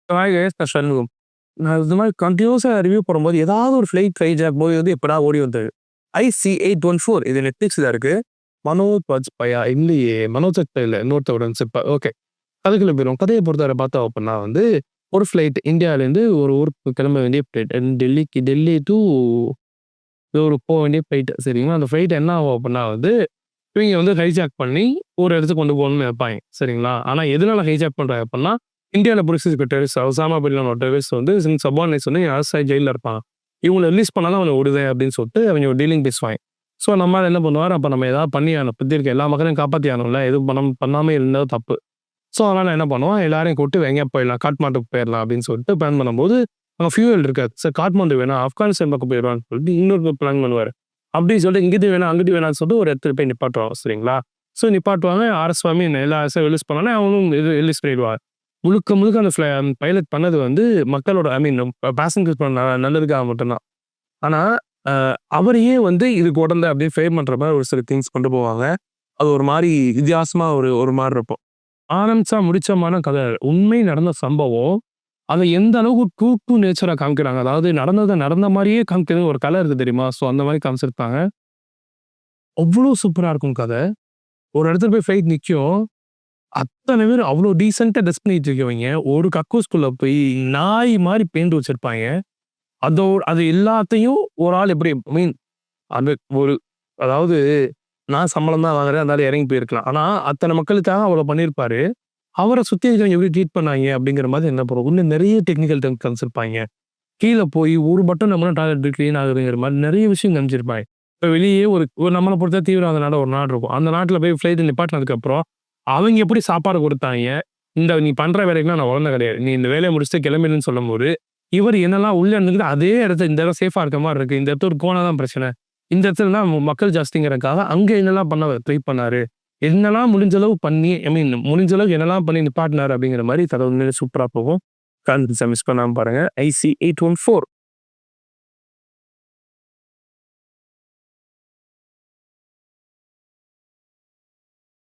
Hi guys நான் சண்முகம். நான் இந்த மாதிரி கன்டினியூஸா ரிவ்யூ போடும்போது ஏதாவது ஒரு ஃப்ளைட் ஹைஜாக் போய் வந்து எப்படா ஓடி வந்தது. IC-814 இது நெட்ஃப்ளிக்ஸ்ல இருக்கு. மனோஜ் வாஜ்பாயா இல்லையே, மனோஜ் வாஜ்பாய் இல்ல இன்னொருத்தரோட சிப்பா ஓகே. கதைக்குள்ள போயிரும். கதையை பொறுத்தவரை பார்த்தோம் அப்படின்னா வந்து ஒரு ஃப்ளைட் இந்தியாவிலேருந்து ஒரு ஊருக்கு கிளம்ப வேண்டிய ஃப்ளைட். டெல்லி டு ஒரு போக வேண்டிய ஃப்ளைட் சரிங்களா. அந்த ஃப்ளைட் என்ன ஆகும் அப்படின்னா வந்து இவங்க வந்து ஹைஜாக் பண்ணி ஒரு இடத்துக்கு கொண்டு போகணும்னு நினைப்பாங்க சரிங்களா. ஆனால் எதனால ஹைஜாக் பண்றாங்க அப்படின்னா இந்தியாவில் பிடிச்சிருக்க டெரரிஸ்ட் ஒசாமா பின் டெரரிஸ்ட் வந்து சபார்டினேட்ஸ் வந்து அரசாய் ஜெயிலில் இருப்பான். இவங்களை ரிலீஸ் பண்ணாலும் அவனை விடுதேன் அப்படின்னு சொல்லிட்டு அவங்க ஒரு டீலிங் பேசுவாங்க. ஸோ நம்ம என்ன பண்ணுவார், அப்போ நம்ம ஏதாவது பண்ணி பற்றி இருக்க எல்லா மக்களையும் காப்பாற்றி ஆகணும்ல, எதுவும் பண்ணாமல் இருந்தால் தப்பு. ஸோ அதனால் என்ன பண்ணுவோம், எல்லாரையும் கூப்பிட்டு எங்கேயா போயிடலாம், காட்மாண்டுக்கு போயிடலாம் அப்படின்னு சொல்லிட்டு பிளான் பண்ணும்போது அங்கே ஃபியூவல் இருக்காது. சார் காட்மாண்டு வேணாம், ஆப்கானிஸ்தான் பக்கம் போயிடலாம்னு சொல்லிட்டு இன்னொரு பிளான் பண்ணுவார். அப்படின்னு சொல்லிட்டு இங்கிட்டு வேணாம் அங்கிட்டு வேணாம்னு சொல்லிட்டு ஒரு இடத்துல போய் நிப்பாட்டுவாங்க சரிங்களா. ஸோ நிப்பாட்டுவாங்க, ஆர்எஸ்வாமி எல்லா அரசும் ரிலீஸ் பண்ணோன்னே அவனும் இது ரிலீஸ் பண்ணிடுவார். முழுக்க முழுக்க அந்த பைலட் பண்ணது வந்து மக்களோட ஐ மீன் பேசஞ்சர்ஸ் நல்லதுக்காக மட்டும்தான். ஆனால் அவரையே வந்து இதுக்கு உடந்த அப்படியே ஃபேம் பண்ணுற மாதிரி ஒரு சில திங்ஸ் கொண்டு போவாங்க. அது ஒரு மாதிரி வித்தியாசமா ஒரு ஒரு மாதிரி இருக்கும். ஆரம்பிச்சா முடிச்சமான கதை உண்மை நடந்த சம்பவம். அதை எந்த அளவுக்கு ட்ரூ டு நேச்சரா காமிக்கிறாங்க. அதாவது நடந்ததை நடந்த மாதிரியே காமிக்கிறது ஒரு கலை இருக்கு தெரியுமா. ஸோ அந்த மாதிரி காமிச்சிருப்பாங்க. அவ்வளோ சூப்பரா இருக்கும் கதை. ஒரு இடத்துல போய் ஃப்ளைட் நிற்கும். அத்தனை பேர் அவ்வளோ டீசெண்டா ட்ரெஸ் பண்ணிட்டு இருக்கவங்க ஒரு கக்கூஸ்குள்ள போய் நாய் மாதிரி பெயிண்ட் வச்சிருப்பாங்க. அது எல்லாத்தையும் ஒரு ஆள் எப்படி மீன் அது ஒரு அதாவது நான் சம்பளம் தான் வாங்குறேன் அதனால இறங்கி போயிருக்கலாம். ஆனா அத்தனை மக்களுக்காக அவ்வளோ பண்ணியிருப்பாரு. அவரை சுத்தி இருக்கிறவங்க எப்படி ட்ரீட் பண்ணாங்க அப்படிங்கிற மாதிரி என்ன பண்ணுவோம். இன்னும் நிறைய டெக்னிக்கல் டெர்ம்ஸ் காமிச்சிருப்பாங்க. கீழே போய் ஒரு பட்டன் நம்ம டாய்லெட் கிளீன் ஆகுதுங்கிற மாதிரி நிறைய விஷயம் காமிச்சிருப்பாங்க. இப்போ வெளியே ஒரு நம்மளை பொறுத்த தீவிரவாத நாடு ஒரு நாடு இருக்கும். அந்த நாட்டில் போய் ஃப்ளைட் நிப்பாட்டினதுக்கு அப்புறம் அவங்க எப்படி சாப்பாடு கொடுத்தாங்க, இந்த நீ பண்ற வேலைக்குலாம் நான் உழந்த கிடையாது, நீ இந்த வேலையை முடிச்சுட்டு கிளம்பிடுன்னு சொல்லும்போது இவர் என்னெல்லாம் உள்ள இருந்துக்கிட்டு அதே இடத்துல இந்த இடம் சேஃபா இருக்க மாதிரி இருக்கு, இந்த இடத்துல போனாதான் பிரச்சனை, இந்த இடத்துல தான் மக்கள் ஜாஸ்திங்கிறதுக்காக அங்க என்னெல்லாம் பண்ண ட்ரை பண்ணாரு, என்னெல்லாம் முடிஞ்ச அளவு பண்ணி ஐ மீன் முடிஞ்ச அளவுக்கு என்னெல்லாம் பண்ணி நிப்பாட்டினாரு அப்படிங்கிற மாதிரி கதை உண்மையிலே சூப்பரா போகும். மிஸ் பண்ணாம பாருங்க. IC-814